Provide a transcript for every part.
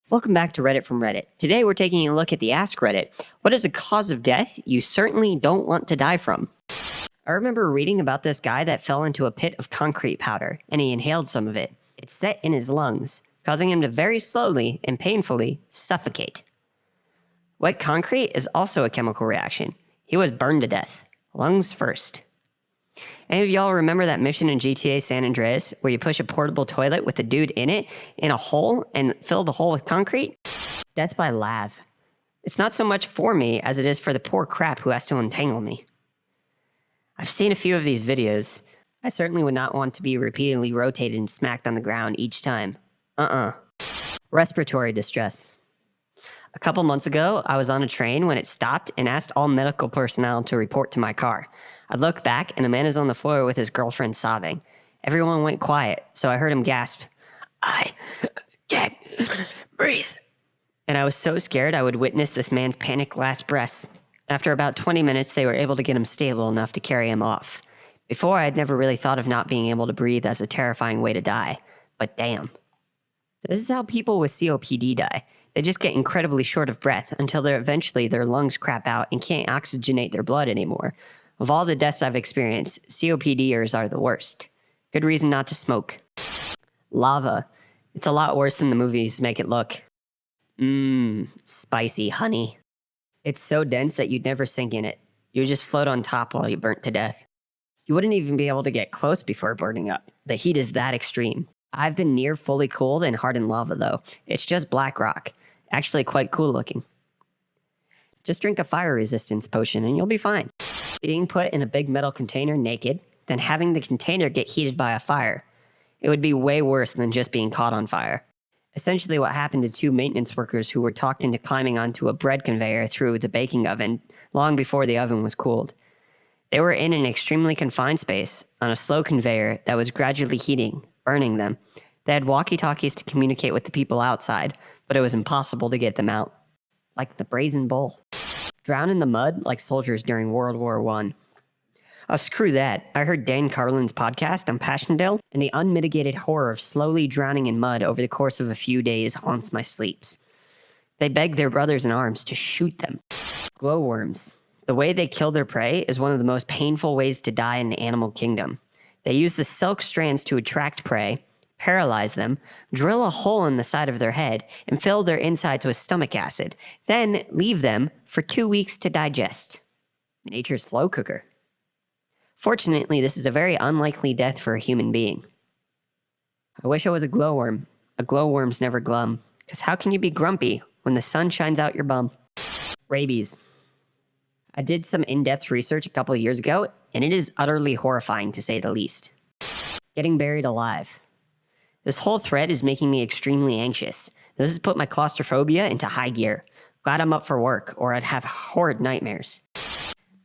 Welcome back to Reddit from Reddit. Today we're taking a look at the AskReddit. What is a cause of death you certainly don't want to die from? I remember reading about this guy that fell into a pit of concrete powder, and he inhaled some of it. It set in his lungs, causing him to very slowly and painfully suffocate. Wet concrete is also a chemical reaction. He was burned to death. Lungs first. Any of y'all remember that mission in GTA San Andreas where you push a portable toilet with a dude in it in a hole and fill the hole with concrete? Death by lav. It's not so much for me as it is for the poor crap who has to untangle me. I've seen a few of these videos. I certainly would not want to be repeatedly rotated and smacked on the ground each time. Respiratory distress. A couple months ago, I was on a train when it stopped and asked all medical personnel to report to my car. I looked back and a man is on the floor with his girlfriend sobbing. Everyone went quiet, so I heard him gasp, "I can't breathe." And I was so scared I would witness this man's panicked last breaths. After about 20 minutes, they were able to get him stable enough to carry him off. Before, I'd never really thought of not being able to breathe as a terrifying way to die. But damn. This is how people with COPD die. They just get incredibly short of breath until eventually their lungs crap out and can't oxygenate their blood anymore. Of all the deaths I've experienced, COPDers are the worst. Good reason not to smoke. Lava. It's a lot worse than the movies make it look. Spicy honey. It's so dense that you'd never sink in it. You would just float on top while you burnt to death. You wouldn't even be able to get close before burning up. The heat is that extreme. I've been near fully cooled and hardened lava though. It's just black rock. Actually quite cool looking. Just drink a fire resistance potion and you'll be fine. Being put in a big metal container naked, then having the container get heated by a fire. It would be way worse than just being caught on fire. Essentially what happened to two maintenance workers who were talked into climbing onto a bread conveyor through the baking oven long before the oven was cooled. They were in an extremely confined space on a slow conveyor that was gradually heating, burning them. They had walkie-talkies to communicate with the people outside, but it was impossible to get them out. Like the Brazen Bull. Drown in the mud like soldiers during World War I. Oh, screw that. I heard Dan Carlin's podcast on Passchendaele, and the unmitigated horror of slowly drowning in mud over the course of a few days haunts my sleeps. They beg their brothers in arms to shoot them. Glowworms. The way they kill their prey is one of the most painful ways to die in the animal kingdom. They use the silk strands to attract prey, paralyze them, drill a hole in the side of their head, and fill their insides with stomach acid, then leave them for 2 weeks to digest. Nature's slow cooker. Fortunately, this is a very unlikely death for a human being. I wish I was a glowworm. A glowworm's never glum, because how can you be grumpy when the sun shines out your bum? Rabies. I did some in-depth research a couple of years ago, and it is utterly horrifying to say the least. Getting buried alive. This whole thread is making me extremely anxious. This has put my claustrophobia into high gear. Glad I'm up for work, or I'd have horrid nightmares.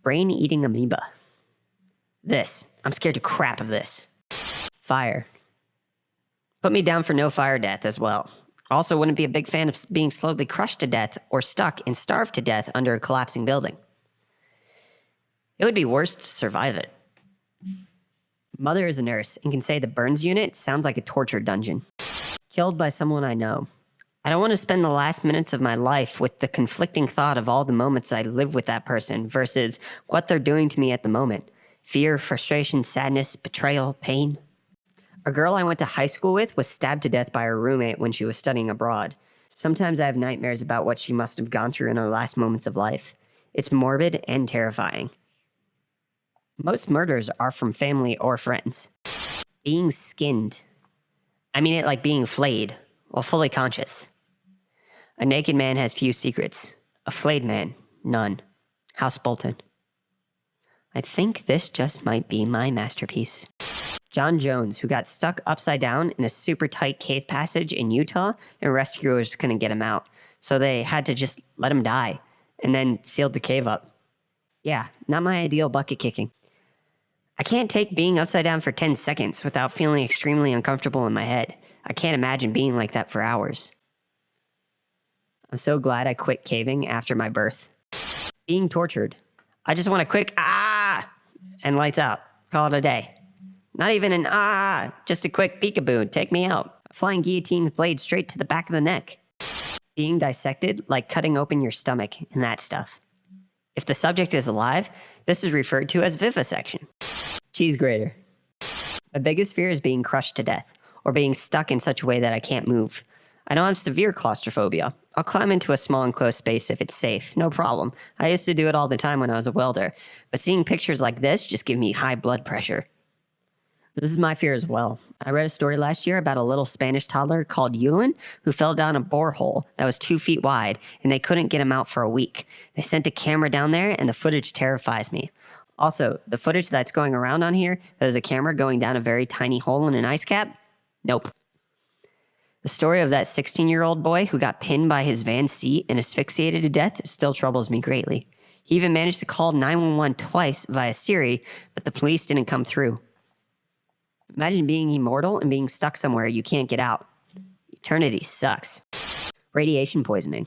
Brain-eating amoeba. I'm scared to crap of this. Fire. Put me down for no fire death as well. Also wouldn't be a big fan of being slowly crushed to death or stuck and starved to death under a collapsing building. It would be worse to survive it. Mother is a nurse and can say the burns unit sounds like a torture dungeon. Killed by someone I know. I don't want to spend the last minutes of my life with the conflicting thought of all the moments I live with that person versus what they're doing to me at the moment. Fear, frustration, sadness, betrayal, pain. A girl I went to high school with was stabbed to death by her roommate when she was studying abroad. Sometimes I have nightmares about what she must have gone through in her last moments of life. It's morbid and terrifying. Most murders are from family or friends. Being skinned. I mean it like being flayed, while fully conscious. A naked man has few secrets. A flayed man, none. House Bolton. I think this just might be my masterpiece. John Jones, who got stuck upside down in a super tight cave passage in Utah, and rescuers couldn't get him out. So they had to just let him die, and then sealed the cave up. Yeah, not my ideal bucket kicking. I can't take being upside down for 10 seconds without feeling extremely uncomfortable in my head. I can't imagine being like that for hours. I'm so glad I quit caving after my birth. Being tortured. I just want a quick and lights out. Call it a day. Not even an just a quick peekaboo, take me out. A flying guillotine's blade straight to the back of the neck. Being dissected, like cutting open your stomach and that stuff. If the subject is alive, this is referred to as vivisection. Cheese grater. My biggest fear is being crushed to death, or being stuck in such a way that I can't move. I don't have severe claustrophobia. I'll climb into a small enclosed space if it's safe, no problem. I used to do it all the time when I was a welder, but seeing pictures like this just give me high blood pressure. This is my fear as well. I read a story last year about a little Spanish toddler called Yulin who fell down a borehole that was 2 feet wide, and they couldn't get him out for a week. They sent a camera down there, and the footage terrifies me. Also, the footage that's going around on here, that is a camera going down a very tiny hole in an ice cap? Nope. The story of that 16-year-old boy who got pinned by his van seat and asphyxiated to death still troubles me greatly. He even managed to call 911 twice via Siri, but the police didn't come through. Imagine being immortal and being stuck somewhere you can't get out. Eternity sucks. Radiation poisoning.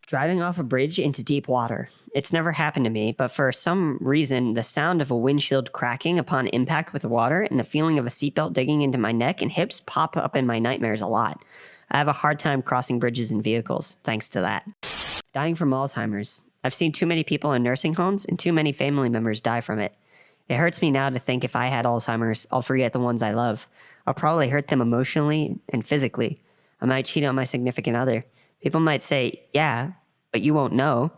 Driving off a bridge into deep water. It's never happened to me, but for some reason, the sound of a windshield cracking upon impact with water and the feeling of a seatbelt digging into my neck and hips pop up in my nightmares a lot. I have a hard time crossing bridges and vehicles, thanks to that. Dying from Alzheimer's. I've seen too many people in nursing homes and too many family members die from it. It hurts me now to think if I had Alzheimer's, I'll forget the ones I love. I'll probably hurt them emotionally and physically. I might cheat on my significant other. People might say, yeah, but you won't know.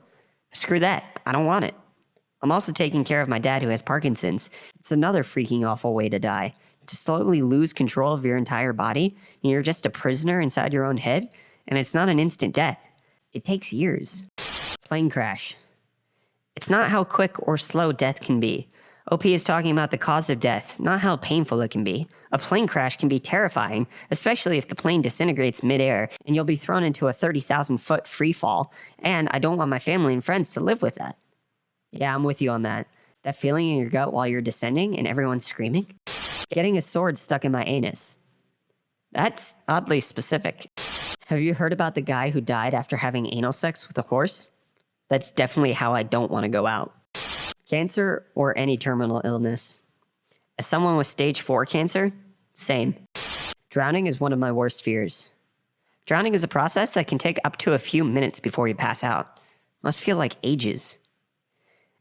Screw that. I don't want it. I'm also taking care of my dad who has Parkinson's. It's another freaking awful way to die. To slowly lose control of your entire body, and you're just a prisoner inside your own head, and it's not an instant death. It takes years. Plane crash. It's not how quick or slow death can be. OP is talking about the cause of death, not how painful it can be. A plane crash can be terrifying, especially if the plane disintegrates midair and you'll be thrown into a 30,000-foot free fall, and I don't want my family and friends to live with that. Yeah, I'm with you on that. That feeling in your gut while you're descending and everyone's screaming. Getting a sword stuck in my anus. That's oddly specific. Have you heard about the guy who died after having anal sex with a horse? That's definitely how I don't want to go out. Cancer or any terminal illness. As someone with stage 4 cancer, same. Drowning is one of my worst fears. Drowning is a process that can take up to a few minutes before you pass out. Must feel like ages.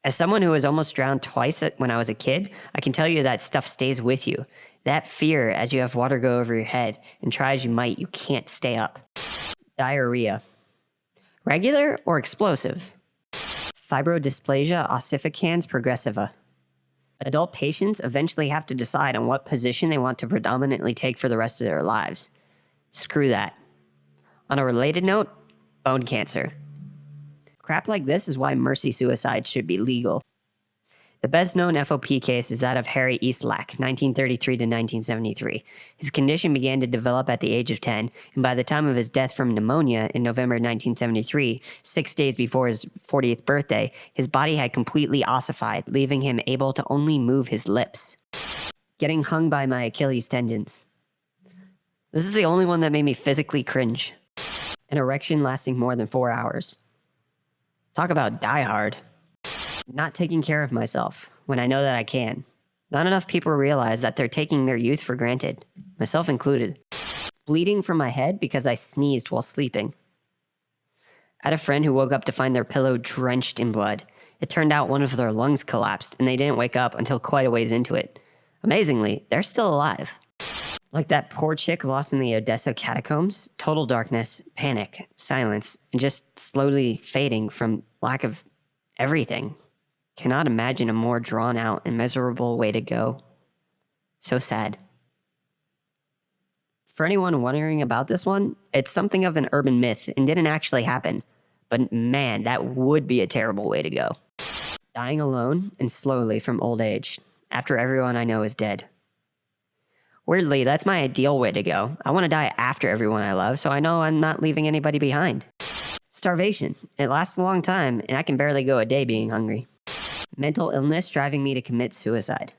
As someone who was almost drowned twice when I was a kid, I can tell you that stuff stays with you. That fear as you have water go over your head, and try as you might, you can't stay up. Diarrhea. Regular or explosive? Fibrodysplasia ossificans progressiva. Adult patients eventually have to decide on what position they want to predominantly take for the rest of their lives. Screw that. On a related note, bone cancer. Crap like this is why mercy suicide should be legal. The best known FOP case is that of Harry Eastlack, 1933 to 1973. His condition began to develop at the age of 10, and by the time of his death from pneumonia in November 1973, 6 days before his 40th birthday, his body had completely ossified, leaving him able to only move his lips. Getting hung by my Achilles tendons. This is the only one that made me physically cringe. An erection lasting more than 4 hours. Talk about die hard. Not taking care of myself when I know that I can. Not enough people realize that they're taking their youth for granted, myself included. Bleeding from my head because I sneezed while sleeping. I had a friend who woke up to find their pillow drenched in blood. It turned out one of their lungs collapsed and they didn't wake up until quite a ways into it. Amazingly, they're still alive. Like that poor chick lost in the Odessa catacombs, total darkness, panic, silence, and just slowly fading from lack of everything. Cannot imagine a more drawn out and miserable way to go. So sad. For anyone wondering about this one, it's something of an urban myth and didn't actually happen. But man, that would be a terrible way to go. Dying alone and slowly from old age, after everyone I know is dead. Weirdly, that's my ideal way to go. I want to die after everyone I love, so I know I'm not leaving anybody behind. Starvation. It lasts a long time, and I can barely go a day being hungry. Mental illness driving me to commit suicide.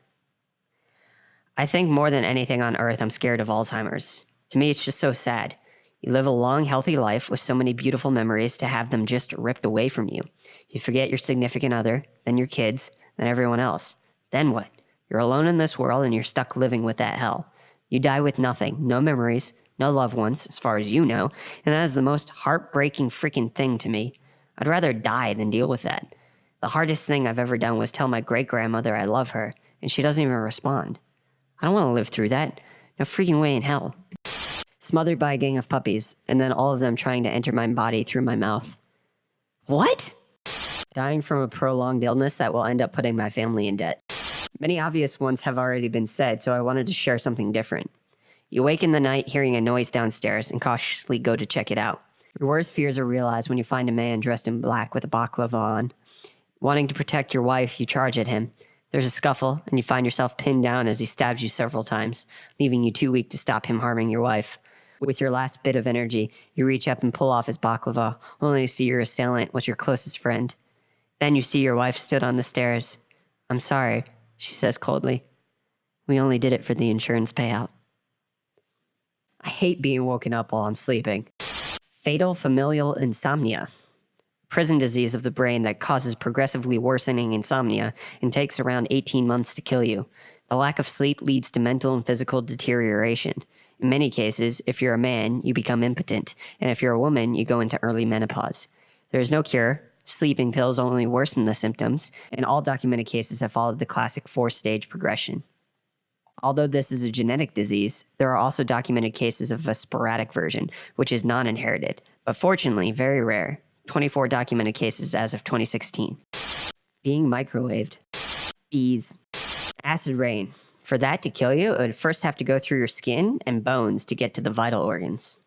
I think more than anything on earth, I'm scared of Alzheimer's. To me, it's just so sad. You live a long, healthy life with so many beautiful memories to have them just ripped away from you. You forget your significant other, then your kids, then everyone else. Then what? You're alone in this world and you're stuck living with that hell. You die with nothing, no memories, No loved ones, as far as you know, and that is the most heartbreaking freaking thing to me. I'd rather die than deal with that. The hardest thing I've ever done was tell my great-grandmother I love her, and she doesn't even respond. I don't want to live through that. No freaking way in hell. Smothered by a gang of puppies, and then all of them trying to enter my body through my mouth. What? Dying from a prolonged illness that will end up putting my family in debt. Many obvious ones have already been said, so I wanted to share something different. You wake in the night hearing a noise downstairs and cautiously go to check it out. Your worst fears are realized when you find a man dressed in black with a baklava on. Wanting to protect your wife, you charge at him. There's a scuffle, and you find yourself pinned down as he stabs you several times, leaving you too weak to stop him harming your wife. With your last bit of energy, you reach up and pull off his baklava, only to see your assailant was your closest friend. Then you see your wife stood on the stairs. "I'm sorry," she says coldly. "We only did it for the insurance payout." I hate being woken up while I'm sleeping. Fatal familial insomnia. Prison disease of the brain that causes progressively worsening insomnia and takes around 18 months to kill you. The lack of sleep leads to mental and physical deterioration. In many cases, if you're a man, you become impotent, and if you're a woman, you go into early menopause. There is no cure. Sleeping pills only worsen the symptoms, and all documented cases have followed the classic 4-stage progression. Although this is a genetic disease, there are also documented cases of a sporadic version, which is non-inherited, but fortunately very rare. 24 documented cases as of 2016. Being microwaved. Bees. Acid rain. For that to kill you, it would first have to go through your skin and bones to get to the vital organs.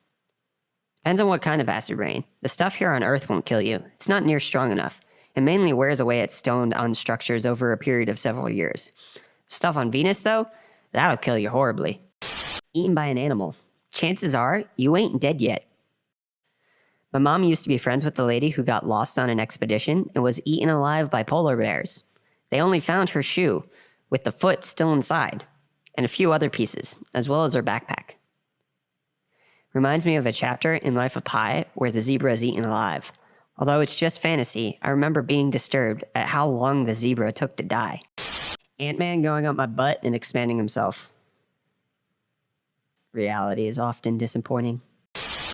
Depends on what kind of acid rain. The stuff here on Earth won't kill you. It's not near strong enough. It mainly wears away its stoned-on structures over a period of several years. Stuff on Venus, though, that'll kill you horribly. Eaten by an animal. Chances are, you ain't dead yet. My mom used to be friends with the lady who got lost on an expedition and was eaten alive by polar bears. They only found her shoe, with the foot still inside, and a few other pieces, as well as her backpack. Reminds me of a chapter in Life of Pi where the zebra is eaten alive. Although it's just fantasy, I remember being disturbed at how long the zebra took to die. Ant-Man going up my butt and expanding himself. Reality is often disappointing.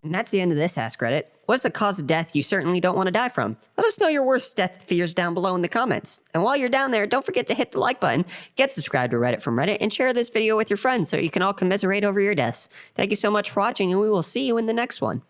And that's the end of this AskReddit. What's the cause of death you certainly don't want to die from? Let us know your worst death fears down below in the comments. And while you're down there, don't forget to hit the like button, get subscribed to Reddit from Reddit, and share this video with your friends so you can all commiserate over your deaths. Thank you so much for watching, and we will see you in the next one.